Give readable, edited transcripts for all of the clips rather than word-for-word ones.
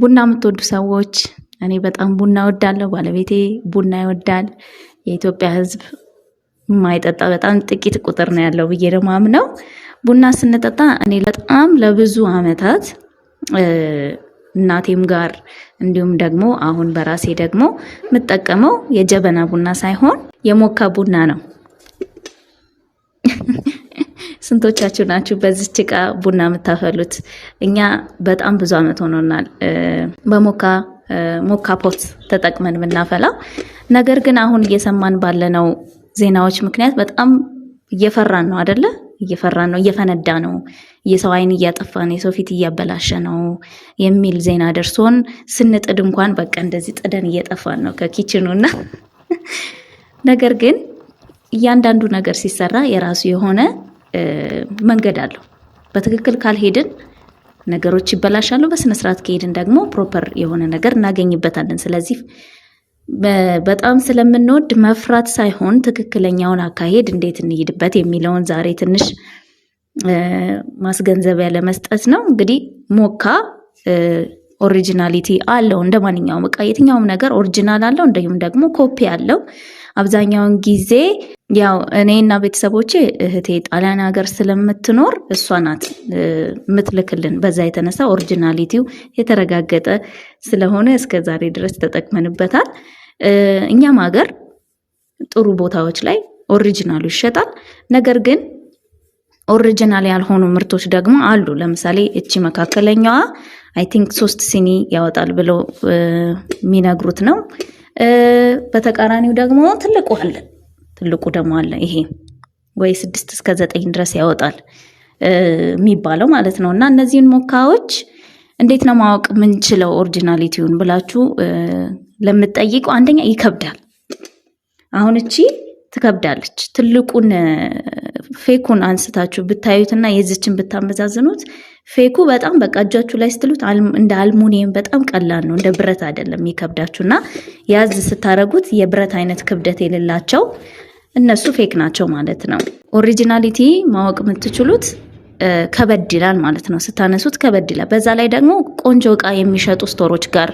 ቡና የምትወዱ ሰዎች እኔ በጣም ቡና እወዳለሁ። ባለቤቴ ቡና ይወዳል። የኢትዮጵያ ሕዝብ የማይጠጣ በጣም ጥቂት ቁጥር ነው ያለው ብዬ ደግሞ አምነው ቡና ስንጠጣ እኔ በጣም ለብዙ ዓመታት እናቴም ጋር እንዲሁም ደግሞ አሁን በራሴ ደግሞ የምጠቀመው የጀበና ቡና ሳይሆን የሞካ ቡና ነው። ስንቶቻችሁ ናችሁ በዚች ዕቃ ቡና የምታፈሉት? እኛ በጣም ብዙ ዓመት ሆኖናል ሞካ ፖት ተጠቅመን የምናፈላው። ነገር ግን አሁን እየሰማን ባለነው ዜናዎች ምክንያት በጣም እየፈራን ነው አይደለ? እየፈራን ነው፣ እየፈነዳ ነው፣ የሰው አይን እያጠፋ ነው፣ የሰው ፊት እያበላሸ ነው የሚል ዜና ደርሶን ስንጥድ እንኳን በቃ እንደዚህ ጥደን እየጠፋን ነው ከኪችኑና ነገር ግን እያንዳንዱ ነገር ሲሰራ የራሱ የሆነ መንገድ አለው። በትክክል ካልሄድን ነገሮች ይበላሻሉ። በስነ ስርዓት ከሄድን ደግሞ ፕሮፐር የሆነ ነገር እናገኝበታለን። ስለዚህ በጣም ስለምንወድ መፍራት ሳይሆን ትክክለኛውን አካሄድ እንዴት እንሄድበት የሚለውን ዛሬ ትንሽ ማስገንዘቢያ ለመስጠት ነው። እንግዲህ ሞካ ኦሪጂናሊቲ አለው። እንደ ማንኛውም ዕቃ የትኛውም ነገር ኦሪጂናል አለው፣ እንዲሁም ደግሞ ኮፒ አለው። አብዛኛውን ጊዜ ያው እኔና ቤተሰቦቼ እህቴ ጣሊያን ሀገር ስለምትኖር እሷ ናት የምትልክልን። በዛ የተነሳ ኦሪጂናሊቲው የተረጋገጠ ስለሆነ እስከ ዛሬ ድረስ ተጠቅመንበታል። እኛም ሀገር ጥሩ ቦታዎች ላይ ኦሪጂናሉ ይሸጣል። ነገር ግን ኦሪጂናል ያልሆኑ ምርቶች ደግሞ አሉ። ለምሳሌ እቺ መካከለኛዋ አይ ቲንክ 3 ሲኒ ያወጣል ብለው የሚነግሩት ነው። በተቃራኒው ደግሞ ትልቁ ደግሞ አለ። ይሄ ወይ 6 እስከ 9 ድረስ ያወጣል የሚባለው ማለት ነው። እና እነዚህን ሞካዎች እንዴት ነው ማወቅ የምንችለው ኦሪጂናሊቲውን ብላችሁ ለምትጠይቁ፣ አንደኛ ይከብዳል። አሁን እቺ ትከብዳለች። ትልቁን ፌኩን አንስታችሁ ብታዩትና የዚችን ብታመዛዝኑት ፌኩ በጣም በቃ እጃችሁ ላይ ስትሉት እንደ አልሙኒየም በጣም ቀላል ነው፣ እንደ ብረት አይደለም የሚከብዳችሁና ያዝ ስታረጉት የብረት አይነት ክብደት የሌላቸው እነሱ ፌክ ናቸው ማለት ነው። ኦሪጂናሊቲ ማወቅ የምትችሉት ከበድ ይላል ማለት ነው። ስታነሱት ከበድ ይላል። በዛ ላይ ደግሞ ቆንጆ ዕቃ የሚሸጡ ስቶሮች ጋር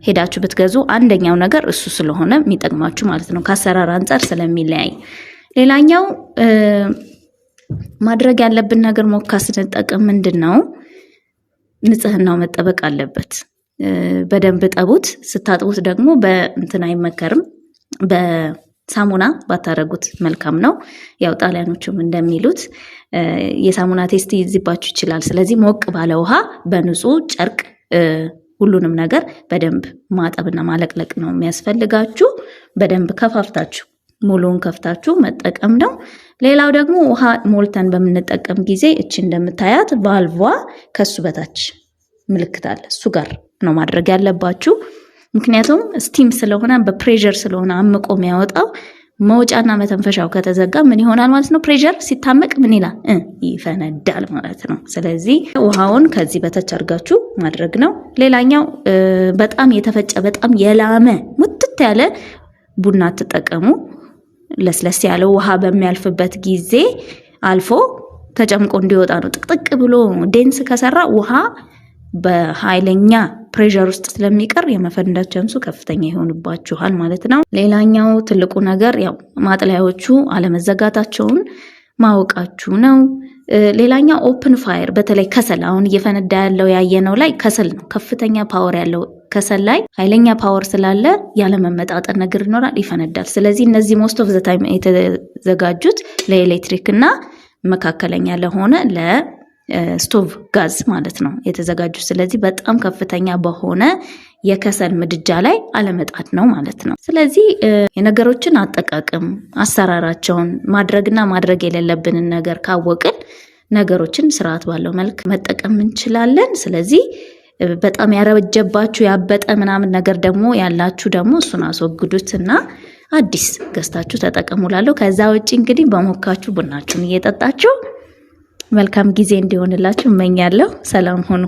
ሄዳችሁ ብትገዙ አንደኛው ነገር እሱ ስለሆነ የሚጠቅማችሁ ማለት ነው፣ ከአሰራር አንጻር ስለሚለያይ። ሌላኛው ማድረግ ያለብን ነገር ሞካ ስንጠቀም ምንድን ነው፣ ንጽህናው መጠበቅ አለበት። በደንብ ጠቡት። ስታጥቡት ደግሞ በእንትን አይመከርም፣ በሳሙና ባታረጉት መልካም ነው። ያው ጣሊያኖቹም እንደሚሉት የሳሙና ቴስት ይዝባችሁ ይችላል። ስለዚህ ሞቅ ባለ ውሃ በንጹህ ጨርቅ ሁሉንም ነገር በደንብ ማጠብና ማለቅለቅ ነው የሚያስፈልጋችሁ። በደንብ ከፋፍታችሁ ሙሉውን ከፍታችሁ መጠቀም ነው። ሌላው ደግሞ ውሃ ሞልተን በምንጠቀም ጊዜ እቺ እንደምታያት ቫልቫ ከሱ በታች ምልክት አለ። እሱ ጋር ነው ማድረግ ያለባችሁ። ምክንያቱም ስቲም ስለሆነ በፕሬሸር ስለሆነ አምቆ የሚያወጣው መውጫና መተንፈሻው ከተዘጋ ምን ይሆናል ማለት ነው? ፕሬሸር ሲታመቅ ምን ይላል? ይፈነዳል ማለት ነው። ስለዚህ ውሃውን ከዚህ በታች አድርጋችሁ ማድረግ ነው። ሌላኛው በጣም የተፈጨ በጣም የላመ ሙትት ያለ ቡና አትጠቀሙ። ለስለስ ያለው ውሃ በሚያልፍበት ጊዜ አልፎ ተጨምቆ እንዲወጣ ነው። ጥቅጥቅ ብሎ ዴንስ ከሰራ ውሃ በኃይለኛ ፕሬሸር ውስጥ ስለሚቀር የመፈንዳት ቻንሱ ከፍተኛ ይሆንባችኋል ማለት ነው። ሌላኛው ትልቁ ነገር ያው ማጥለያዎቹ አለመዘጋታቸውን ማወቃችሁ ነው። ሌላኛው ኦፕን ፋየር፣ በተለይ ከሰል አሁን እየፈነዳ ያለው ያየነው ላይ ከሰል ነው። ከፍተኛ ፓወር ያለው ከሰል ላይ ኃይለኛ ፓወር ስላለ ያለመመጣጠን ነገር ይኖራል፣ ይፈነዳል። ስለዚህ እነዚህ ሞስት ኦፍ ዘ ታይም የተዘጋጁት ለኤሌክትሪክ እና መካከለኛ ለሆነ ለስቶቭ ጋዝ ማለት ነው የተዘጋጁት። ስለዚህ በጣም ከፍተኛ በሆነ የከሰል ምድጃ ላይ አለመጣድ ነው ማለት ነው። ስለዚህ የነገሮችን አጠቃቀም አሰራራቸውን ማድረግና ማድረግ የሌለብንን ነገር ካወቅን ነገሮችን ስርዓት ባለው መልክ መጠቀም እንችላለን። ስለዚህ በጣም ያረጀባችሁ ያበጠ ምናምን ነገር ደግሞ ያላችሁ ደግሞ እሱን አስወግዱትና አዲስ ገዝታችሁ ተጠቀሙላለሁ። ከዛ ውጪ እንግዲህ በሞካችሁ ቡናችሁን እየጠጣችሁ መልካም ጊዜ እንዲሆንላችሁ እመኛለሁ። ሰላም ሁኑ።